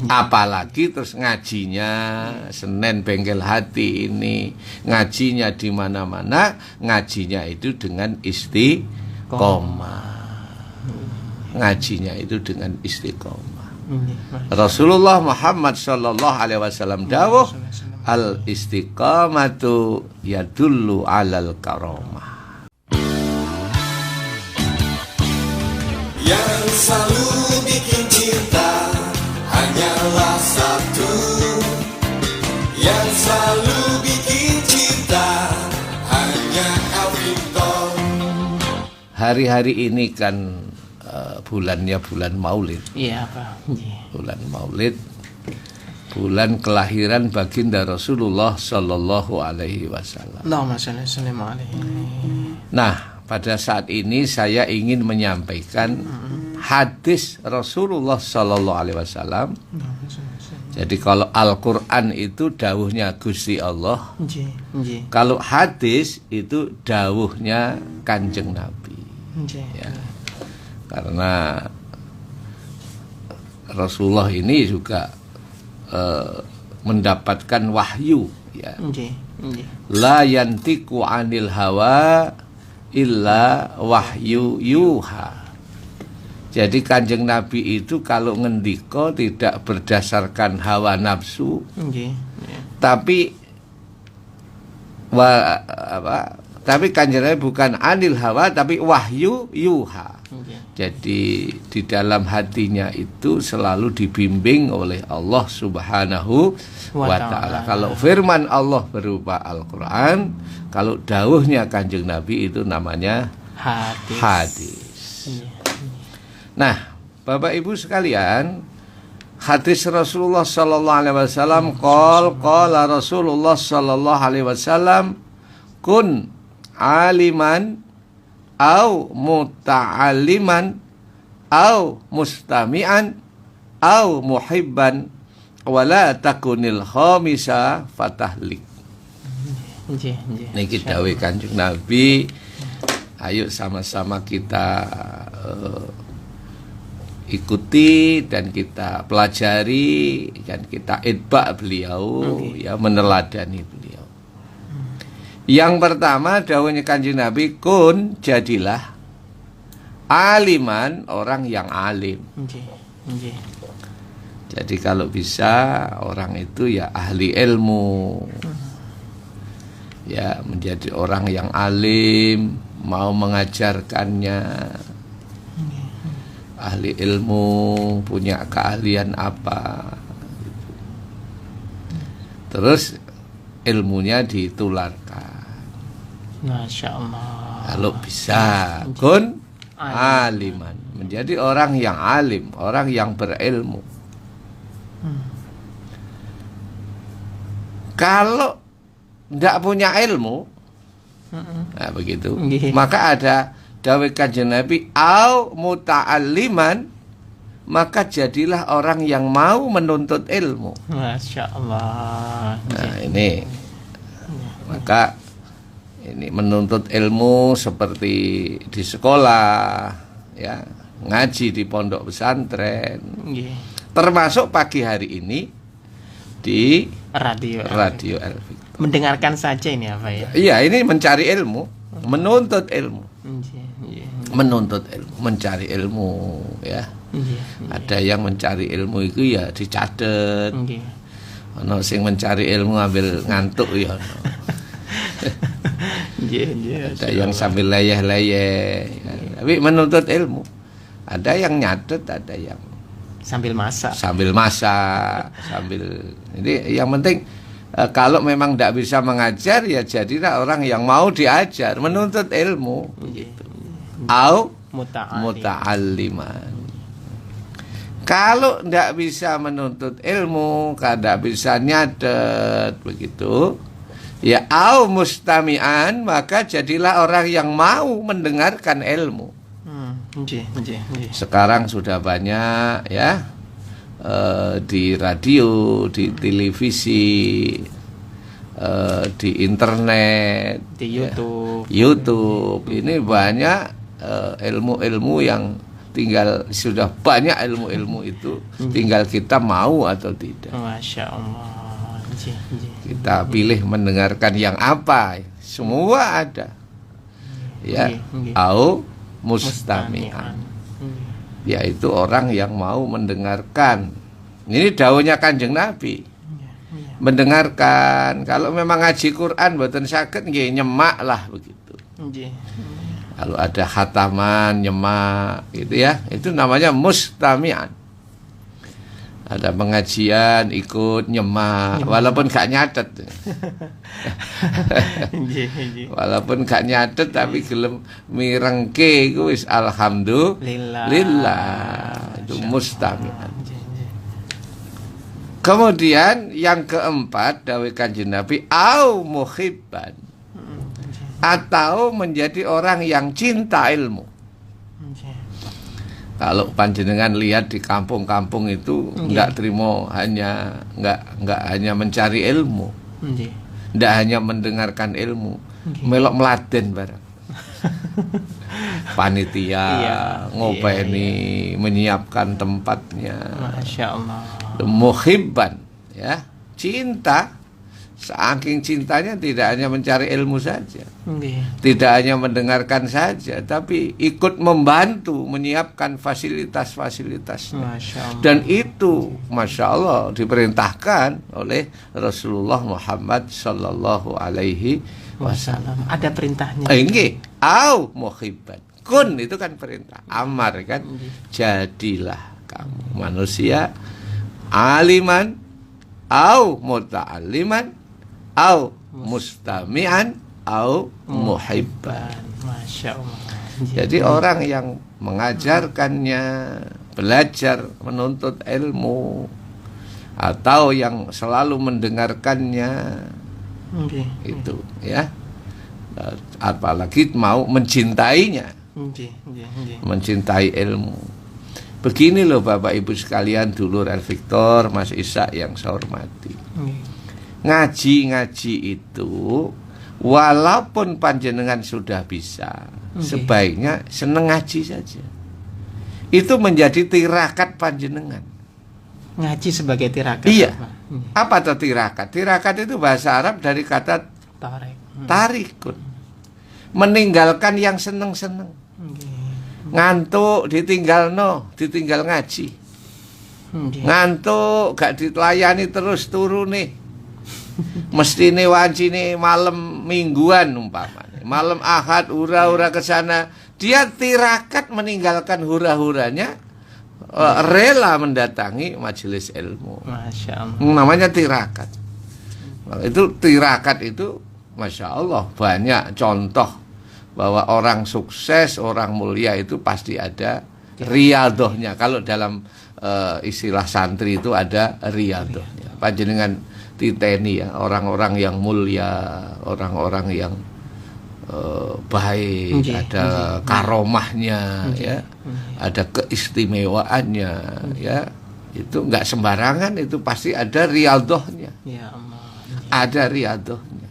Apalagi terus ngajinya Senin Bengkel Hati ini, ngajinya di mana-mana, ngajinya itu dengan istiqomah. Ngajinya itu dengan istiqomah. Rasulullah Muhammad sallallahu alaihi wasallam dawuh, al istiqamatu yadullu alal karamah. Yang selalu bikin cinta hanyalah satu. Yang selalu bikin cinta hanya Alvito. Hari-hari ini kan bulannya bulan Maulid. Iya, Pak. Bulan Maulid, bulan kelahiran baginda Rasulullah sallallahu alaihi wasallam. Allahumma shalli alaihi. Nah, pada saat ini saya ingin menyampaikan hadis Rasulullah sallallahu alaihi wasallam. Jadi kalau Al-Qur'an itu dawuhnya Gusti Allah. Kalau hadis itu dawuhnya Kanjeng Nabi. Ya. Karena Rasulullah ini juga mendapatkan wahyu, ya. La yantiqu anil hawa illa wahyu yuha. Jadi Kanjeng Nabi itu kalau ngendika tidak berdasarkan hawa nafsu, tapi tapi Kanjeng Nabi bukan anil hawa tapi wahyu yuha. Jadi di dalam hatinya itu selalu dibimbing oleh Allah Subhanahu wa ta'ala. Kalau firman Allah berupa Al-Quran, kalau dawuhnya Kanjeng Nabi itu namanya hadis. Nah, Bapak Ibu sekalian, hadis Rasulullah sallallahu alaihi wasallam qala Rasulullah sallallahu alaihi wasallam kun aliman au muta'alliman au mustami'an au muhibban wala takunil khamisa fatahlik. Niki dawuh Kanjeng Nabi, ayo sama-sama kita ikuti dan kita pelajari dan kita itba beliau, ya, meneladani beliau. Yang pertama dawuhnya Kanjeng Nabi, kun, jadilah aliman, orang yang alim. Jadi kalau bisa orang itu ya ahli ilmu, ya, menjadi orang yang alim, mau mengajarkannya, ahli ilmu, punya keahlian apa gitu. Terus ilmunya ditularkan. Masya Allah. Kalau bisa kun aliman, menjadi orang yang alim, orang yang berilmu. Kalau tidak punya ilmu, nah begitu, maka ada dawuh Kanjeng Nabi, au muta'alliman, maka jadilah orang yang mau menuntut ilmu. Masya Allah. Nah ini, maka ini menuntut ilmu seperti di sekolah, ya, ngaji di pondok pesantren, termasuk pagi hari ini di radio Elvito. Mendengarkan saja ini apa ya? Iya, ini mencari ilmu, menuntut ilmu. Menuntut ilmu, mencari ilmu, ya. Ada yang mencari ilmu itu ya dicatet. Ono sing mencari ilmu ambil ngantuk ya. Ada yang sambil leyeh-leyeh, ya. Tapi menuntut ilmu. Ada yang nyatet, ada yang sambil masak. Jadi yang penting kalau memang tidak bisa mengajar, ya jadilah orang yang mau diajar, menuntut ilmu. Begitu. Au muta'alliman. Kalau tidak bisa menuntut ilmu, tidak bisa nyatet, begitu, ya au mustami'an, maka jadilah orang yang mau mendengarkan ilmu. Sekarang sudah banyak, ya, di radio, di televisi, di internet, di YouTube. YouTube ini banyak ilmu-ilmu yang tinggal sudah banyak ilmu-ilmu itu, tinggal kita mau atau tidak. Masya Allah. Kita pilih mendengarkan yang apa, semua ada. Ya, au mustami'an, yaitu orang yang mau mendengarkan. Ini dawuhnya Kanjeng Nabi. Mendengarkan. Kalau memang ngaji Quran mboten saged nggih nyemak lah begitu. Kalau ada khataman nyemak gitu ya, itu namanya mustami'an. Ada pengajian ikut nyemak walaupun gak nyatet. Walaupun gak nyatet tapi gelem mirengke iku wis alhamdulillah. Itu mustami'an. Kemudian yang keempat dawuh Kanjeng Nabi au muhibban, atau menjadi orang yang cinta ilmu. Kalau panjenengan lihat di kampung-kampung itu enggak terima enggak hanya mencari ilmu. Enggak hanya mendengarkan ilmu, melok meladen barang. Panitia ngopeni menyiapkan tempatnya. Masya Allah. Muhibban, ya, cinta. Saking cintanya tidak hanya mencari ilmu saja, tidak hanya mendengarkan saja, tapi ikut membantu menyiapkan fasilitas-fasilitas. Dan itu, Masya Allah, diperintahkan oleh Rasulullah Muhammad Sallallahu Alaihi Wasallam. Ada perintahnya. Ini, au muhibban. Kun itu kan perintah, amar kan. Jadilah kamu manusia aliman, au muta'alliman, au mustami'an, au muhibban. Masya Allah. Jadi orang yang mengajarkannya, belajar menuntut ilmu, atau yang selalu mendengarkannya, itu ya, apalagi mau mencintainya, mencintai ilmu. Begini loh Bapak Ibu sekalian, dulur El Victor, Mas Ishak yang saya hormati. Ngaji-ngaji itu walaupun panjenengan sudah bisa, sebaiknya seneng ngaji saja. Itu menjadi tirakat panjenengan. Ngaji sebagai tirakat. Iya. Apa itu tirakat? Tirakat itu bahasa Arab dari kata tarikun. Meninggalkan yang seneng-seneng. Ngantuk ditinggal ngaji. Ngantuk gak dilayani terus turu nih. Mestine wancine malam mingguan umpamanya, malam Ahad hura-hura ke sana, dia tirakat meninggalkan hura-huranya, rela mendatangi majelis ilmu. Masya Allah. Namanya tirakat. Itu tirakat itu, Masya Allah, banyak contoh bahwa orang sukses, orang mulia itu pasti ada riyadohnya. Kalau dalam istilah santri itu ada riyadohnya. Panjenengan titeni ya, orang-orang yang mulia, orang-orang yang baik, ada karomahnya, ya, ada keistimewaannya, ya, itu nggak sembarangan, itu pasti ada riyadohnya, ada riyadohnya,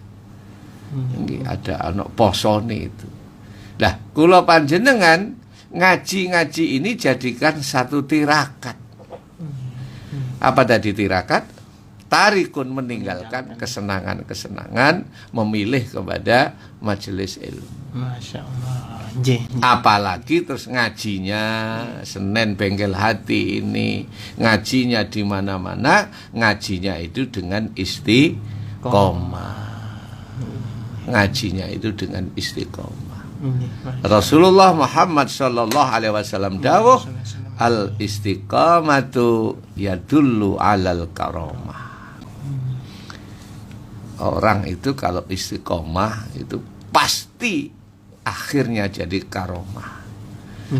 ada anak posone itu. Nah, kula panjenengan ngaji-ngaji ini jadikan satu tirakat. Apa tadi tirakat? Tarikun, meninggalkan kesenangan-kesenangan, memilih kepada majelis ilmu. Masya Allah. Apalagi terus ngajinya Senin Bengkel Hati ini, ngajinya di mana-mana, ngajinya itu dengan istiqomah. Ngajinya itu dengan istiqomah. Rasulullah Muhammad Sallallahu Alaihi Wasallam dawuh, al istiqamatu yadullu alal karomah. Orang itu kalau istiqomah itu pasti akhirnya jadi karomah.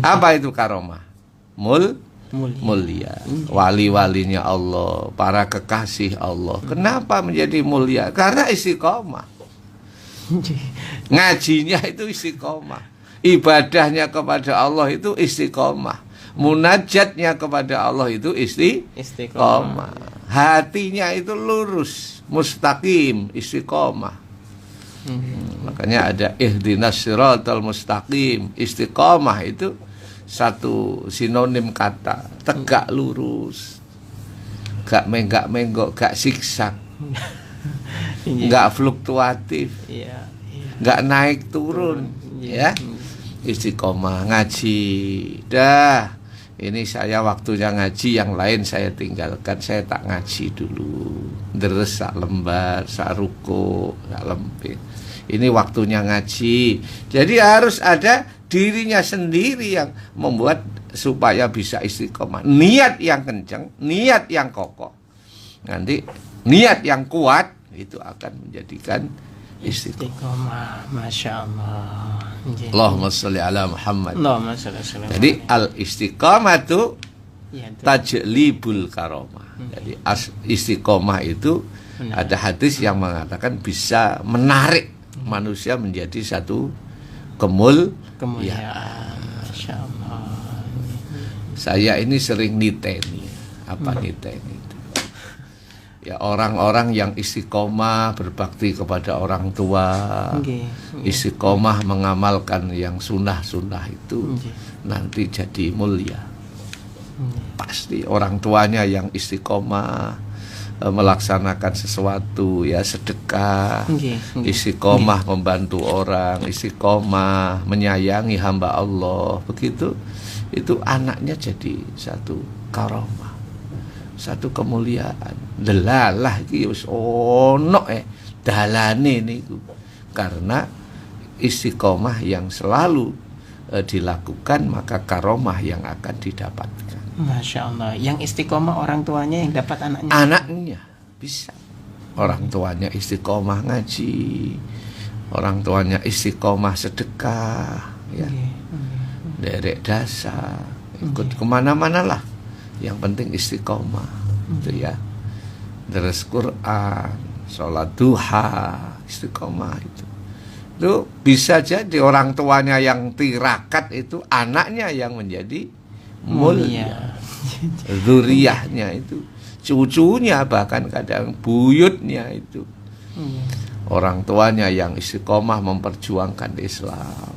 Apa itu karomah? Mulia. Wali-walinya Allah, para kekasih Allah. Kenapa menjadi mulia? Karena istiqomah. Ngajinya itu istiqomah. Ibadahnya kepada Allah itu istiqomah. Munajatnya kepada Allah itu istiqomah. Hatinya itu lurus, mustaqim, istiqomah. Makanya ada ihdinas siratal mustaqim. Istiqomah itu satu sinonim kata, tegak lurus, gak menggak-menggok, gak siksak, gak fluktuatif, Iya, iya. gak naik turun, Iya. ya. Istiqomah ngaji. Dah, ini saya waktunya ngaji, yang lain saya tinggalkan, saya tak ngaji dulu. Deres sak lembar, sak ruko, sak lempit. Ini waktunya ngaji. Jadi harus ada dirinya sendiri yang membuat supaya bisa istiqomah. Niat yang kencang, niat yang kokoh. Nanti niat yang kuat itu akan menjadikan istiqomah. Istiqomah, Masya Allah. Nggih. Allahumma sholli ala Muhammad. Allahumma sholli ala Muhammad. Jadi al istiqomah itu Iya, itu. tajlibul karomah. Jadi istiqomah itu Benar. ada hadis yang mengatakan bisa menarik manusia menjadi satu Kemuliaan. Masya Allah. Saya ini sering niteni. Apa niteni itu? Ya, orang-orang yang istiqomah berbakti kepada orang tua, Nggih. istiqomah mengamalkan yang sunnah-sunnah itu Nggih. nanti jadi mulia. Pasti orang tuanya yang istiqomah melaksanakan sesuatu, ya sedekah, Nggih. istiqomah membantu orang, istiqomah menyayangi hamba Allah, begitu itu anaknya jadi satu karomah, satu kemuliaan. Delalah iki wis ono dalane niku karena istiqomah yang selalu dilakukan, maka karomah yang akan didapatkan. Masya Allah. Yang istiqomah orang tuanya yang dapat anaknya. Anaknya bisa. Orang tuanya istiqomah ngaji, orang tuanya istiqomah sedekah, ya, derek dasar, ikut kemana-mana lah. Yang penting istiqomah, itu ya. Deres Quran, sholat duha, istiqomah itu. Itu bisa jadi orang tuanya yang tirakat itu anaknya yang menjadi mulia. Zuriyahnya itu, cucunya, bahkan kadang buyutnya itu. Orang tuanya yang istiqomah memperjuangkan Islam,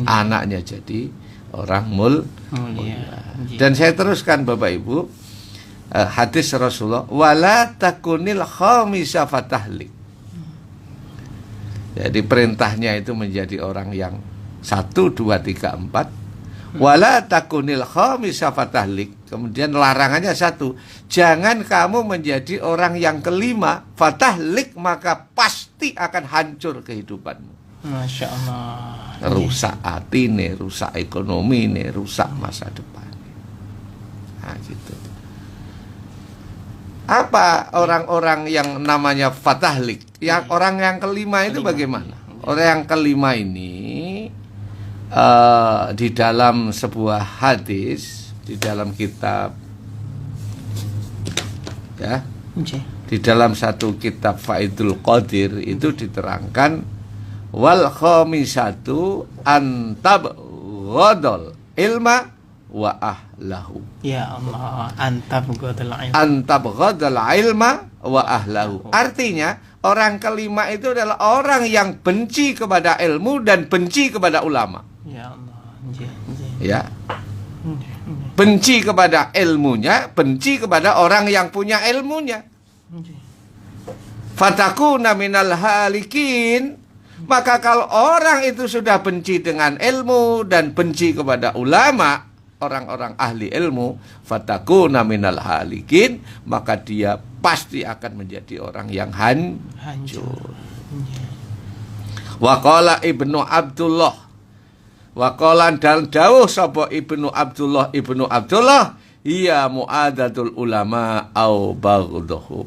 anaknya jadi orang mulia. Dan saya teruskan Bapak Ibu, hadis Rasulullah, wala takunil khamisa fatahlik. Jadi perintahnya itu menjadi orang yang 1, 2, 3, 4. Wala takunil khamisa fatahlik. Kemudian larangannya 1, jangan kamu menjadi orang yang kelima, fatahlik, maka pasti akan hancur kehidupanmu. Masya Allah. Rusak hati nih, rusak ekonomi nih, rusak masa depan. Nah gitu. Apa orang-orang yang namanya fatahlik? Yang orang yang kelima itu bagaimana? Orang yang kelima ini di dalam sebuah hadis, di dalam kitab, ya, di dalam satu kitab Faidul Qadir itu diterangkan, wal khamisatu antab ghadal ilma wa ahlahu. Ya Allah, antab ghadal ilma wa ahlahu. Artinya orang kelima itu adalah orang yang benci kepada ilmu dan benci kepada ulama. Ya Allah. Ya. Benci kepada ilmunya, benci kepada orang yang punya ilmunya. Fatakuna minal halikin. Maka kalau orang itu sudah benci dengan ilmu dan benci kepada ulama, orang-orang ahli ilmu, fatakuna minal halikin, maka dia pasti akan menjadi orang yang hancur. Wa qala Ibnu Abdullah, wa qala dan dawuh sapa Ibnu Abdullah, iya mu'adatul ulama au baghdhum.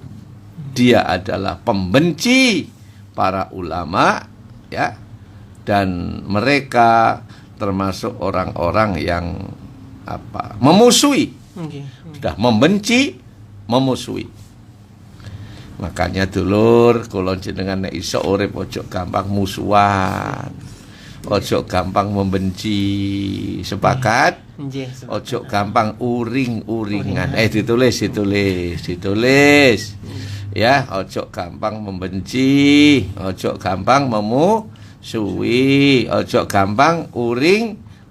Dia adalah pembenci para ulama, ya, dan mereka termasuk orang-orang yang memusuhi, sudah membenci, memusuhi. Makanya dulur, kula jenengan nek iso urip ojo gampang musuhan, ojo gampang membenci. Sepakat? Ojo gampang uring-uringan. Ditulis. Ya, ojo gampang membenci, ojo gampang memusuhi, ojo gampang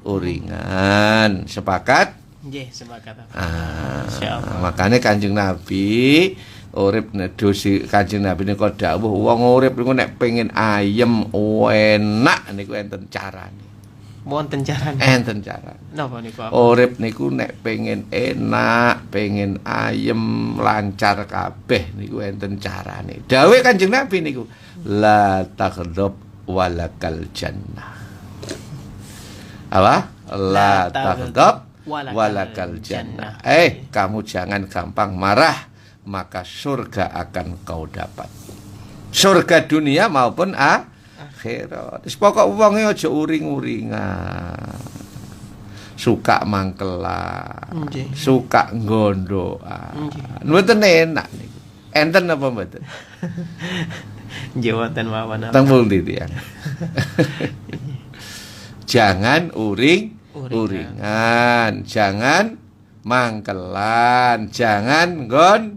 uringan. Sepakat? Nggih, sepakat. Insyaallah. Makanya Kanjeng Nabi urip nedosi Kanjeng Nabi niku dawuh wong urip niku nek pengen ayem enak niku enten carane. Wonten carane. Enten carane. Napa niku? Urip niku nek pengen enak, pengen ayem, lancar kabeh niku enten carane. Dawuh Kanjeng Nabi niku la taghdab walakal jannah. Apa? La taghdab walakal jannah. Kamu jangan gampang marah, maka surga akan kau dapat. Surga dunia maupun akhirat. Wis pokok wonge aja uring-uringan. Suka mangkelan, suka gondokan. Mboten enak niku. Enten apa mboten? Jawatan mawon. Tembung titian. Jangan uringan, jangan mangkelan, jangan doa.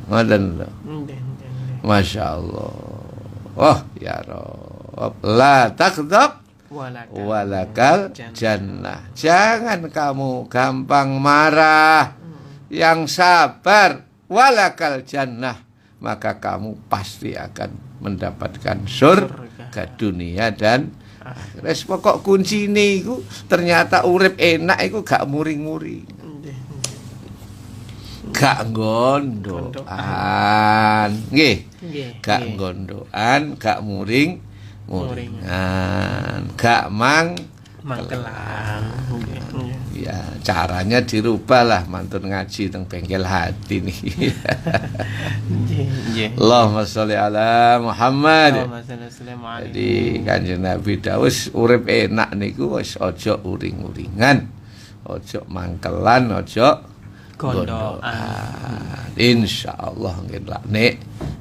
Ngoten lho. Masya Allah. Oh ya Rabb, la taghdab walakal jannah. Jangan kamu gampang marah, yang sabar walakal jannah, maka kamu pasti akan mendapatkan surga dunia dan akhirat. Pokok kuncine iku ternyata urip enak iku gak muring-muring. Gak gondokan. Nggih. Gak gondokan, gak muring-muringan, gak mangkelan. Ya, caranya dirubah lah mantun ngaji teng bengkel hati nih. Allahumma sholli ala Muhammad. Jadi Kanjeng Nabi dawuh urip enak niku wis aja uring-uringan, aja mangkelan, aja gondokan. Insyaallah nggih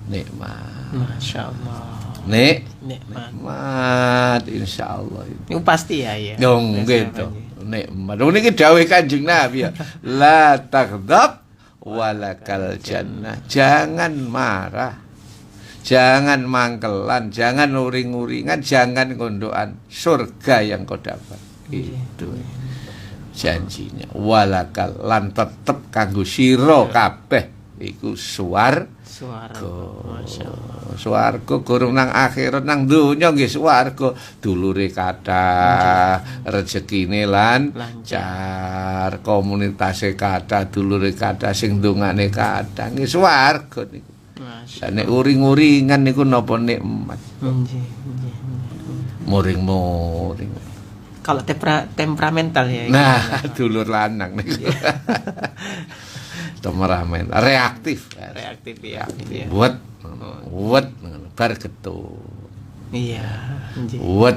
nikmat. Masyaallah. Nikmat insyaallah. Itu pasti ya. Dong gitu. Nikmat. Niki dawuh Kanjeng Nabi ya. La taghdab walakal jannah. Jangan marah. Jangan mangkelan, jangan uring-uringan, jangan gondokan. Surga yang kau dapat. Itu janjinya. Walakal lan tetep kanggo sira kabeh iku swarga. Swarga gurung nang akhirat, nang donya nggih swarga. Dulure kathah, rezekine lan lancar, komunitase kathah, dulure kathah, sing ndongane kathah, nggih swarga niku. Nek uring-uringan niku napa nikmat. Muring-muring. Kalau temperamental ya. Nah, dulur lanang niku. Temperamental, reaktif ya. Buat bar getun. Iya. Buat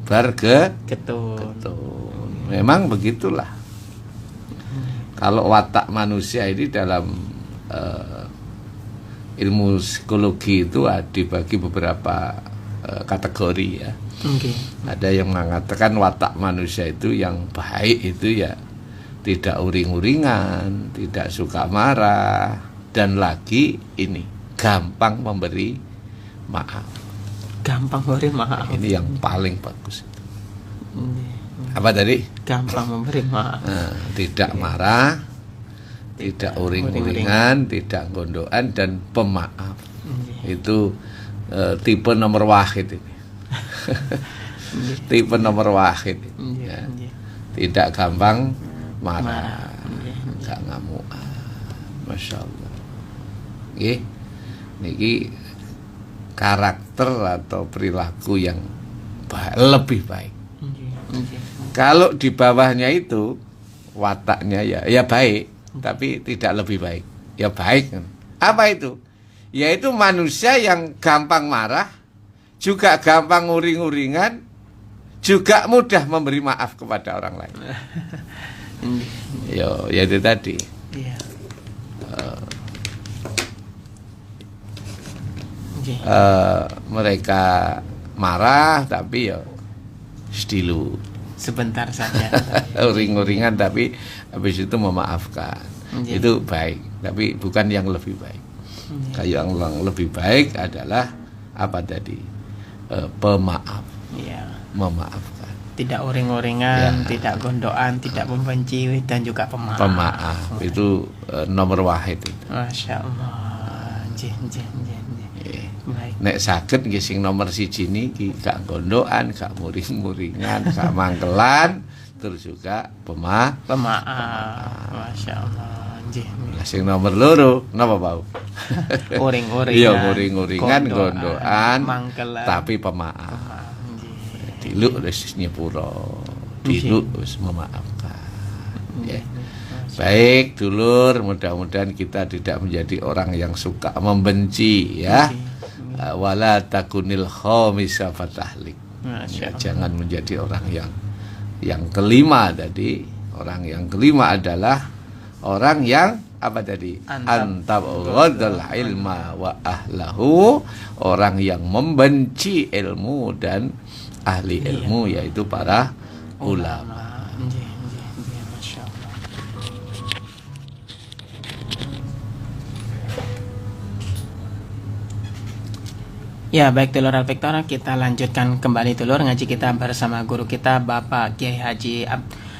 bar getun. Memang begitulah. Kalau watak manusia ini dalam ilmu psikologi itu dibagi beberapa kategori ya. Ada yang mengatakan watak manusia itu yang baik itu ya tidak uring-uringan, tidak suka marah, dan lagi ini gampang memberi maaf. Gampang memberi maaf. Ini yang paling bagus itu. Apa tadi? Gampang memberi maaf. Nah, tidak marah, tidak uring-uringan, tidak gondokan, dan pemaaf. Itu tipe nomor wahid ini. Tipe nomor wahid. Ya. Tidak gampang marah, gak ngamuk. Masya Allah. Niki karakter atau perilaku yang lebih baik. Kalau di bawahnya itu wataknya ya baik, tapi tidak lebih baik. Ya baik. Apa itu? Yaitu manusia yang gampang marah, juga gampang uring-uringan, juga mudah memberi maaf kepada orang lain. Ya itu tadi. Mereka marah tapi ya stilu sebentar saja. Uring-uringan tapi habis itu memaafkan. Itu baik, tapi bukan yang lebih baik. Yang lebih baik adalah apa tadi? Pemaaf. memaafkan. Tidak uring-uringan, tidak gondokan, tidak membenci, dan juga pemaaf. Pemaaf itu nomor wahid itu. Masya Allah. Nggih. Baik. Nek saged nggih sing nomor 1 niki gak gondokan, gak muring-muringan, gak mangkelan, terus juga pemaaf. Masya Allah. Nggih. Lah sing nomor 2 napa Pak? Uring-uringan. Iya, uring-uringan, gondokan, mangkelan, tapi pemaaf. Diluk wis nyepuro, diluk wis memaafkan. Ya. Baik, dulur, mudah-mudahan kita tidak menjadi orang yang suka membenci ya. Wala takunil khamisa fatahlik. Ya, jangan menjadi orang yang kelima tadi. Orang yang kelima adalah orang yang apa tadi? Antabghadal ilma wa ahlahu, orang yang membenci ilmu dan ahli ilmu, yaitu para ulama. Masya Allah. Ya, baik dulur Al-Vektor, kita lanjutkan kembali dulur ngaji kita bersama guru kita Bapak Kiai Haji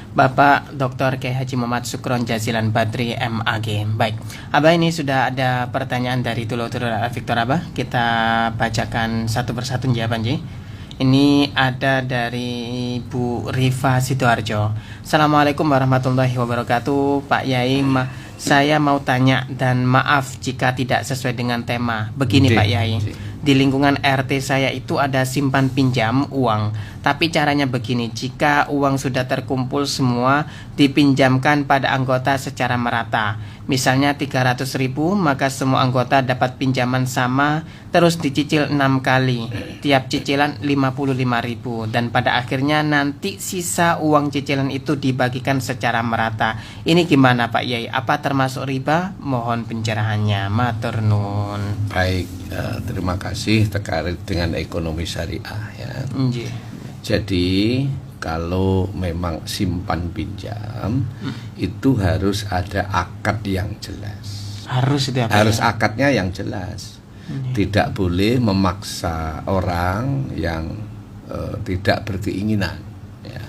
Bapak Dr. Kiai Haji Muhammad Sukron Jazilan Badri MAG. Baik, Abah, ini sudah ada pertanyaan dari dulur-dulur Al-Vektor Abah. Kita bacakan satu persatu jawaban Ji. Ini ada dari Bu Rifa Sidoarjo. Assalamualaikum warahmatullahi wabarakatuh. Pak Yai, saya mau tanya dan maaf jika tidak sesuai dengan tema. Begini Pak Yai, di lingkungan RT saya itu ada simpan pinjam uang. Tapi caranya begini, jika uang sudah terkumpul semua dipinjamkan pada anggota secara merata. Misalnya 300.000, maka semua anggota dapat pinjaman sama, terus dicicil 6 kali. Tiap cicilan 55.000, dan pada akhirnya nanti sisa uang cicilan itu dibagikan secara merata. Ini gimana Pak Yai? Apa termasuk riba? Mohon pencerahannya. Matur nuwun. Baik, terima kasih terkait dengan ekonomi syariah ya. Jadi kalau memang simpan pinjam itu harus ada akad yang jelas. Harus akadnya yang jelas. Tidak boleh memaksa orang yang tidak berkeinginan ya.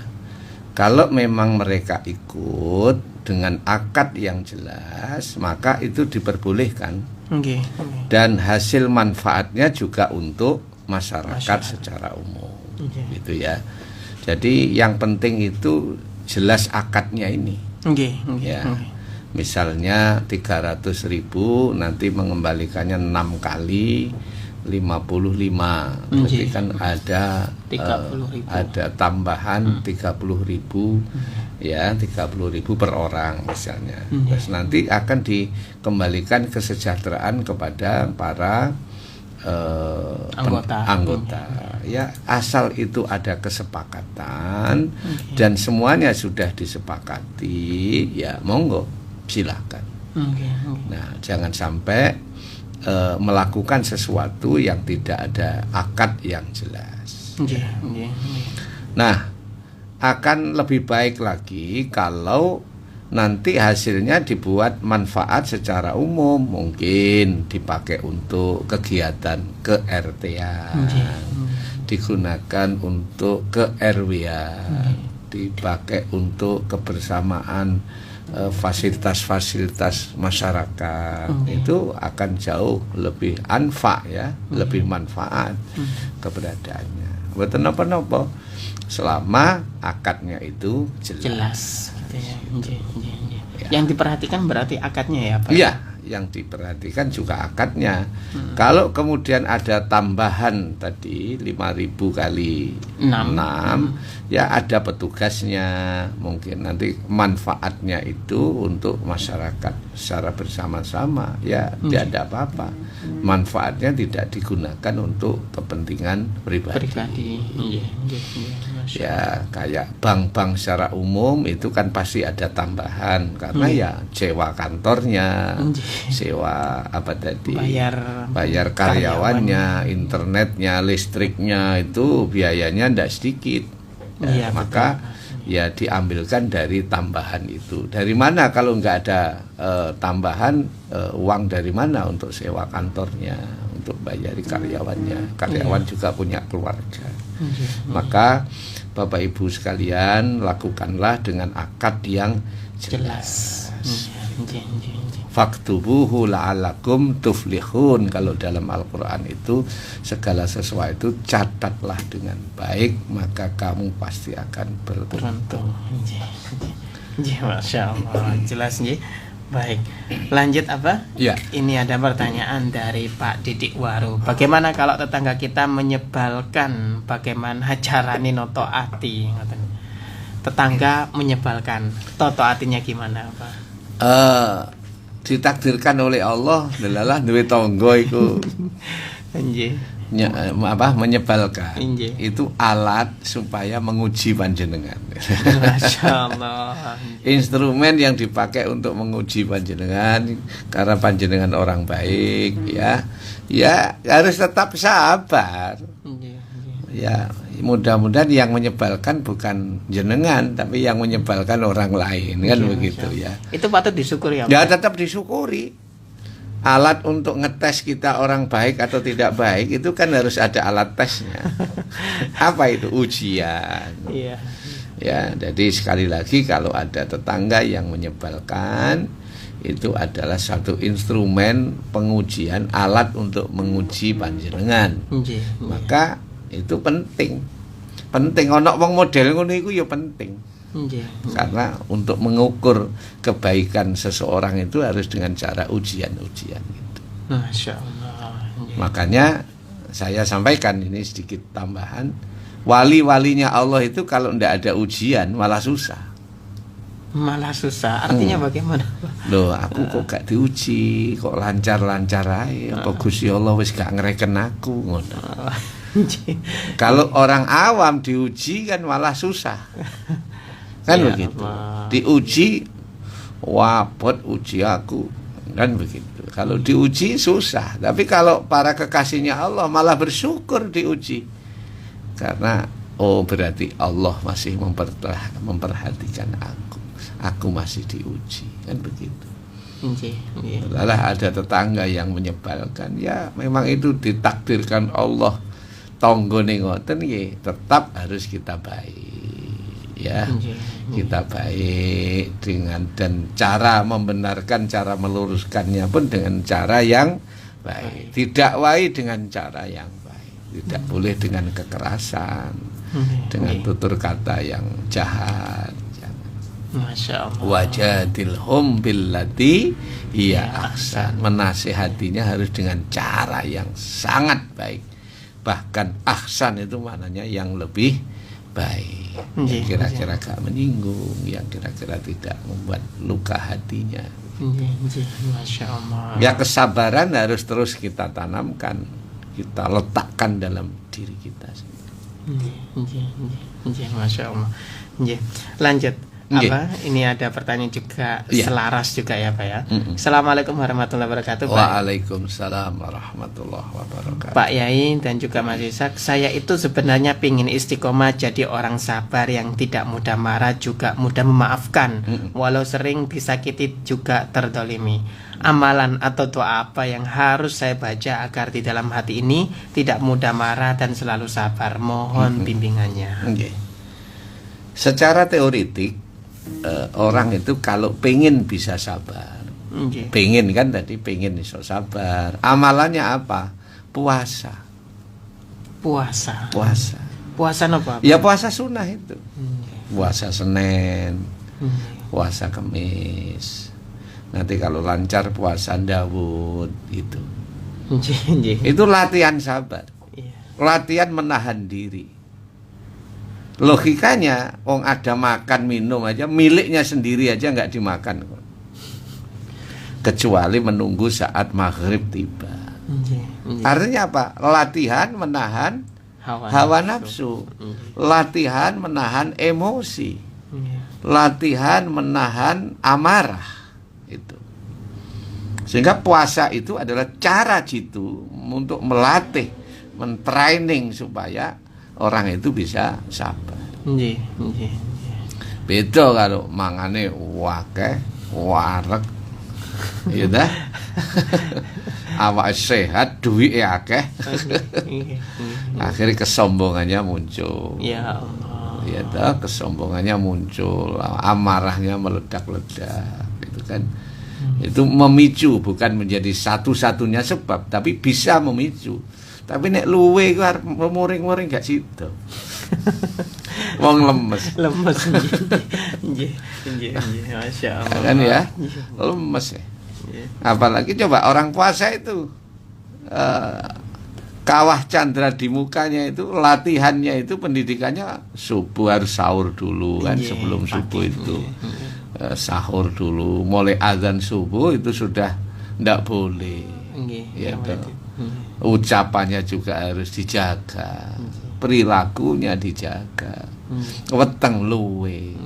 Kalau memang mereka ikut dengan akad yang jelas, maka itu diperbolehkan. Dan hasil manfaatnya juga untuk masyarakat secara umum. Gitu ya. Jadi yang penting itu jelas akadnya ini. Ya. Misalnya 300.000 nanti mengembalikannya 6 kali 55. Berarti kan ada 30.000. Ada tambahan 30.000 ya, 30.000 per orang misalnya. Terus nanti akan dikembalikan kesejahteraan kepada para anggota ya, asal itu ada kesepakatan dan semuanya sudah disepakati ya, monggo silakan. Nah, jangan sampai melakukan sesuatu yang tidak ada akad yang jelas. Nah, akan lebih baik lagi kalau nanti hasilnya dibuat manfaat secara umum, mungkin dipakai untuk kegiatan ke-RT-an, digunakan untuk ke-RW-an, dipakai untuk kebersamaan fasilitas-fasilitas masyarakat. Itu akan jauh lebih anfa ya, lebih manfaat keberadaannya. Mboten napa-napa selama akadnya itu jelas. Yang diperhatikan berarti akadnya ya Pak? Iya, yang diperhatikan juga akadnya. Kalau kemudian ada tambahan tadi 5.000 kali 6, ya ada petugasnya. Mungkin nanti manfaatnya itu untuk masyarakat secara bersama-sama. Ya tidak ada apa-apa. Manfaatnya tidak digunakan untuk kepentingan pribadi. Ya kayak bank-bank secara umum itu kan pasti ada tambahan karena ya sewa kantornya, sewa apa tadi, bayar karyawannya, internetnya, listriknya, itu biayanya tidak sedikit. Ya, maka ya diambilkan dari tambahan itu. Dari mana kalau nggak ada tambahan, uang dari mana untuk sewa kantornya, untuk bayari karyawannya? Karyawan juga punya keluarga. Maka Bapak Ibu sekalian, lakukanlah dengan akad yang jelas. Faktubuhu la'alakum tuflihun. Kalau dalam Al-Quran itu segala sesuatu catatlah dengan baik, maka kamu pasti akan beruntung. Masya Allah, jelas nih. Baik, lanjut apa? Ya. Ini ada pertanyaan dari Pak Didik Waru. Bagaimana kalau tetangga kita menyebalkan? Bagaimana carane noto ati? Tetangga menyebalkan, toto atinya gimana, Pak? Ditakdirkan oleh Allah adalah duwe tangga iku menyebalkan. Itu alat supaya menguji panjenengan. Masya Allah. Instrumen yang dipakai untuk menguji panjenengan, karena panjenengan orang baik, ya harus tetap sabar. Ya, mudah-mudahan yang menyebalkan bukan jenengan, tapi yang menyebalkan orang lain, kan begitu ya. Itu patut disyukuri ya. Ya, tetap disyukuri. Alat untuk ngetes kita orang baik atau tidak baik itu kan harus ada alat tesnya. Apa itu? Ujian. Iya. Ya, jadi sekali lagi kalau ada tetangga yang menyebalkan, itu adalah satu instrumen pengujian, alat untuk menguji panjenengan. Maka itu penting ono wong model ngono iku ya penting. Karena untuk mengukur kebaikan seseorang itu harus dengan cara ujian-ujian gitu. Masya Allah. Makanya saya sampaikan ini sedikit tambahan, wali-walinya Allah itu kalau tidak ada ujian malah susah. Malah susah, artinya bagaimana? Loh, aku kok gak diuji, kok lancar-lancar aja, apa Gusti Allah wis gak ngereken aku ngono. Kalau orang awam diuji kan malah susah. Kan ya, begitu. Diuji, wabot uji aku, kan begitu. Kalau diuji susah, tapi kalau para kekasihnya Allah malah bersyukur diuji, karena berarti Allah masih memperhatikan aku masih diuji, kan begitu. Lalu ada tetangga yang menyebalkan, ya memang itu ditakdirkan Allah. Tonggone ngoten nggih, tetap harus kita baik, ya. Kita baik dengan, dan cara membenarkan, cara meluruskannya pun dengan cara yang baik. Tidak wae dengan cara yang baik. Tidak boleh dengan kekerasan, dengan tutur kata yang jahat. Masya Allah. Wajadilhum billati hiya ahsan. Menasihatinya harus dengan cara yang sangat baik. Bahkan ahsan itu maknanya yang lebih baik, yang kira-kira gak menyinggung, yang kira-kira tidak membuat luka hatinya. Masya Allah. Ya, kesabaran harus terus kita tanamkan, kita letakkan dalam diri kita sendiri. Masya Allah. Lanjut. Apa? Ini ada pertanyaan juga selaras juga ya Pak ya. Assalamualaikum warahmatullahi wabarakatuh Pak. Waalaikumsalam warahmatullahi wabarakatuh. Pak Yai dan juga Mas Ishak, saya itu sebenarnya pingin istiqomah jadi orang sabar yang tidak mudah marah, juga mudah memaafkan, walau sering disakiti juga terdolimi. Amalan atau doa apa yang harus saya baca agar di dalam hati ini tidak mudah marah dan selalu sabar? Mohon bimbingannya. Secara teoritik, orang itu kalau pengen bisa sabar, pengen kan tadi, pengen iso sabar, amalannya apa? Puasa apa? Ya puasa sunnah itu, puasa Senin, puasa Kamis, nanti kalau lancar puasa Daud itu. Itu latihan sabar, latihan menahan diri. Logikanya, ada makan minum aja, miliknya sendiri aja nggak dimakan, kecuali menunggu saat maghrib tiba. Artinya apa? Latihan menahan hawa nafsu, latihan menahan emosi, latihan menahan amarah. Itu. Sehingga puasa itu adalah cara jitu untuk melatih, mentraining supaya orang itu bisa sabar. Beda kalau mangane wakeh, wareg, ya dah. Awak sehat, duwike akeh. Akhirnya kesombongannya muncul. Ya Allah. Ya toh, kesombongannya muncul, amarahnya meledak-ledak, gitu kan. Itu memicu, bukan menjadi satu-satunya sebab, tapi bisa memicu. Tapi nek luwe iku arep muring-muring gak sido. Wong lemes. Lemes. Nggih. Masyaallah. Kan ya? Lemes ya. Apalagi coba orang puasa itu kawah candra di mukanya itu, latihannya itu, pendidikannya subuh harus sahur dulu kan, sebelum subuh itu sahur dulu, mulai azan subuh itu sudah ndak boleh. Ya, ucapannya juga harus dijaga, perilakunya dijaga, weteng luwe.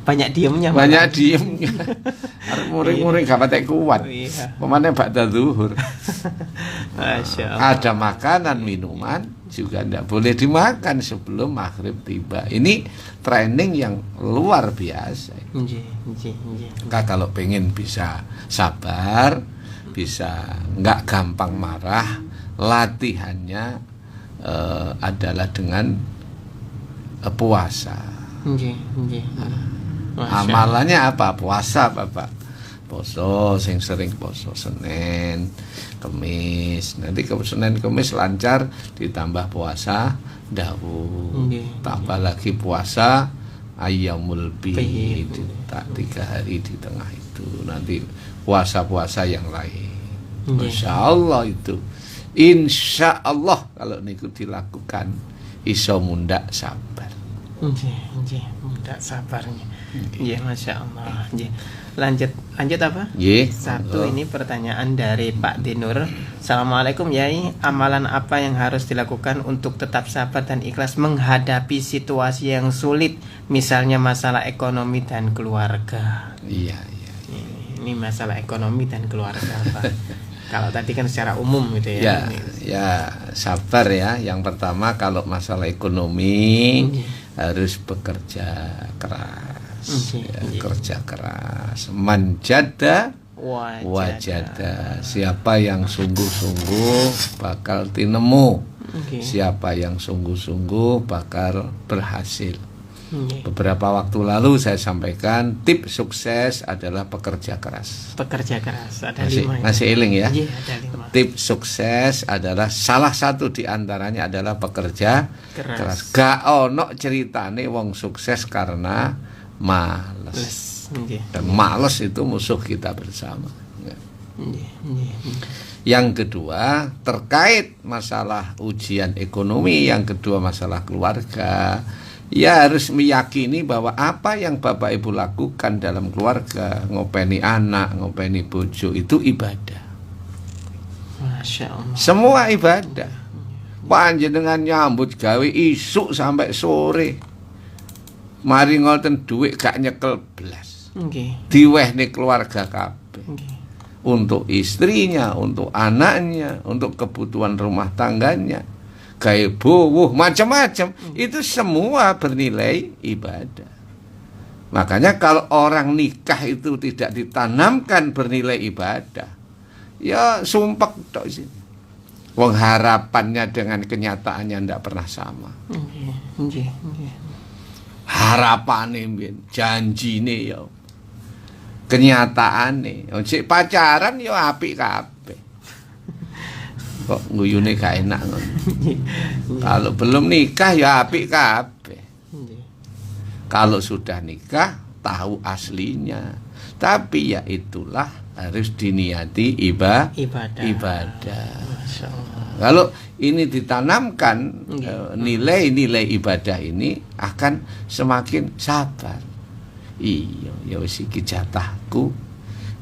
Banyak diemnya. Arep muring-muring gak patek kuat. Pemane bakda zuhur. Masya Allah. Ada makanan, minuman juga tidak boleh dimakan sebelum maghrib tiba. Ini training yang luar biasa. Maka kalau pengen bisa sabar, bisa nggak gampang marah, latihannya adalah dengan puasa. Amalannya apa? Puasa, Bapak. Poso, sing sering poso Senin, Kemis. Nanti ke Senin Kemis lancar, ditambah puasa Daud. Tambah lagi puasa Ayyamul Bid, 3 hari di tengah itu. Nanti puasa-puasa yang lain. Masya Allah itu. Insya Allah kalau niku dilakukan iso mundak sabar. Mundak sabarnya. Masya Allah. Lanjut apa? Satu, ini pertanyaan dari Pak Dinur. Assalamualaikum Yai, amalan apa yang harus dilakukan untuk tetap sabar dan ikhlas menghadapi situasi yang sulit, misalnya masalah ekonomi dan keluarga? Iya. Ini masalah ekonomi dan keluarga, Pak. Kalau tadi kan secara umum gitu ya. Ya, sabar ya. Yang pertama kalau masalah ekonomi harus bekerja keras. Kerja keras. Manjada wajada. Siapa yang sungguh-sungguh bakal tinemu. Siapa yang sungguh-sungguh bakal berhasil. Beberapa waktu lalu saya sampaikan tips sukses adalah pekerja keras. Pekerja keras ada 5. Masih eling ya? Ada 5. Tips sukses adalah salah satu di antaranya adalah pekerja keras. Gak ono ceritane wong sukses karena males. Dan males itu musuh kita bersama. Yang kedua terkait masalah ujian ekonomi, yang kedua masalah keluarga. Ya harus meyakini bahwa apa yang Bapak Ibu lakukan dalam keluarga, ngopeni anak, ngopeni bojo, itu ibadah. Masya Allah. Semua ibadah. Panjenengan nyambut gawe isuk sampai sore, mari ngoten duit gak nyekel blas. Diwehne keluarga kabeh. Untuk istrinya, untuk anaknya, untuk kebutuhan rumah tangganya, kayak buwuh macam-macam, itu semua bernilai ibadah. Makanya kalau orang nikah itu tidak ditanamkan bernilai ibadah, ya sumpek tok sini. Wong harapannya dengan kenyataannya ndak pernah sama. Harapane mbiyen, janjine ya, kenyataane, sik pacaran ya apik kabeh. Kok nguyune gak enak ngono. Kalau belum nikah ya apik kabeh. Kalau sudah nikah tahu aslinya. Tapi ya itulah harus diniati ibadah. Kalau ini ditanamkan nilai-nilai ibadah ini akan semakin sabar. Iya, ya wis iki jatahku.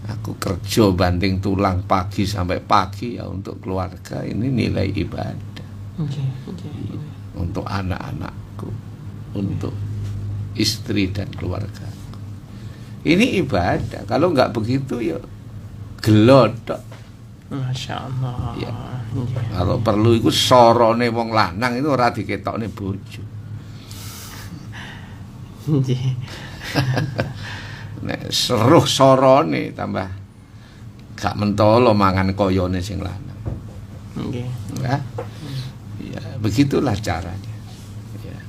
Aku kerja banting tulang pagi sampai pagi ya untuk keluarga, ini nilai ibadah. Untuk anak-anakku, untuk istri dan keluarga. Ini ibadah. Kalau nggak begitu ya gelodok. Masya Allah. Ya. Kalau perlu itu sorone wong lanang itu ora diketokne bojo. Nek seruh sorone tambah Gak mentolo mangan koyone sing lanang. Nggih. Ya. Ya, begitulah caranya. Ya.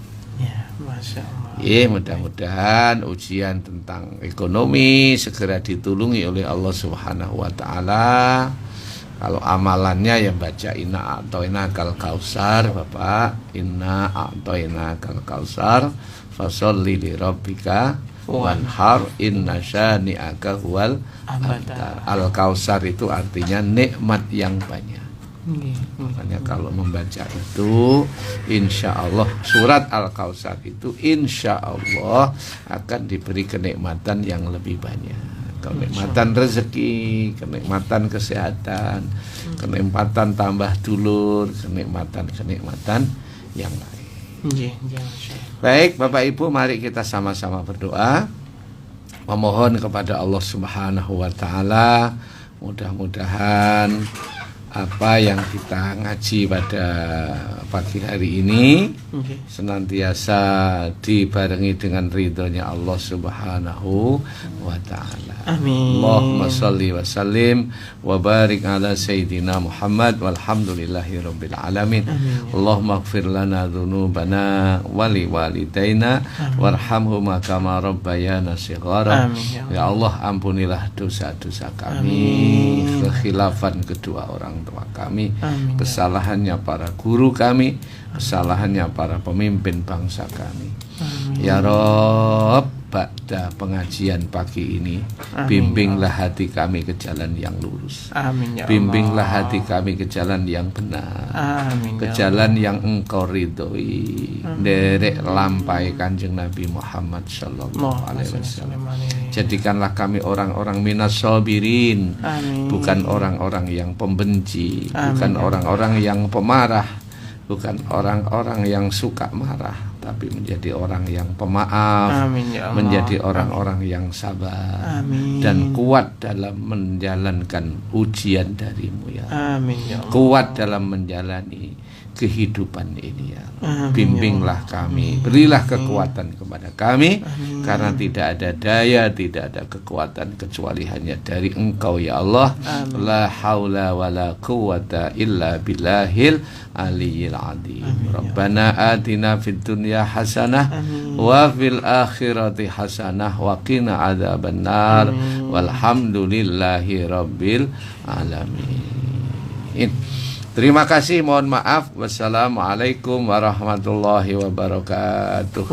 Ya, Masya Allah. Mudah-mudahan ujian tentang ekonomi segera ditulungi oleh Allah Subhanahu wa taala. Kalau amalannya ya baca inna a'toinakal kausar, Bapak. Inna a'toinakal kausar fasholli li rabbika wanhar inna syani'aka huwal abtar. Al-Kausar itu artinya nikmat yang banyak. Makanya kalau membaca itu insya Allah surat Al-Kausar itu insya Allah akan diberi kenikmatan yang lebih banyak. Kenikmatan rezeki, kenikmatan kesehatan, kenikmatan tambah dulur, kenikmatan yang lain. Baik Bapak Ibu, mari kita sama-sama berdoa memohon kepada Allah Subhanahu wa taala, mudah-mudahan apa yang kita ngaji pada pagi hari ini senantiasa dibarengi dengan ridhonya Allah Subhanahu wa taala. Amin. Allahumma shalli wa sallim wa barik ala sayyidina Muhammad walhamdulillahi rabbil alamin. Allahumma ighfir lana dzunubana wa li walidaina warhamhuma kama rabbayana shighara. Ya Allah, ampunilah dosa-dosa kami, kekhilafan kedua orang tua kami, kesalahannya para guru kami, kesalahannya para pemimpin bangsa kami. Ya Rabb, pada pengajian pagi ini bimbinglah hati kami ke jalan yang lurus. Amin ya Allah. Bimbinglah hati kami ke jalan yang benar. Amin ke ya jalan yang Engkau ridhoi. Derek lampai Kanjeng Nabi Muhammad sallallahu alaihi wasallam. Jadikanlah kami orang-orang minas sabirin, bukan orang-orang yang pembenci, bukan orang-orang yang pemarah, bukan orang-orang yang suka marah, tapi menjadi orang yang pemaaf, menjadi orang-orang yang sabar dan kuat dalam menjalankan ujian darimu ya Allah. Kuat dalam menjalani kehidupan ini ya Allah. Bimbinglah kami, berilah kekuatan kepada kami, karena tidak ada daya, tidak ada kekuatan kecuali hanya dari Engkau ya Allah. La haula wala quwata illa billahil aliyyil azim. Rabbana atina fid dunya hasanah wa fil akhirati hasanah wa qina adzabannar. Walhamdulillahi rabbil alamin. Terima kasih, mohon maaf. Wassalamualaikum warahmatullahi wabarakatuh.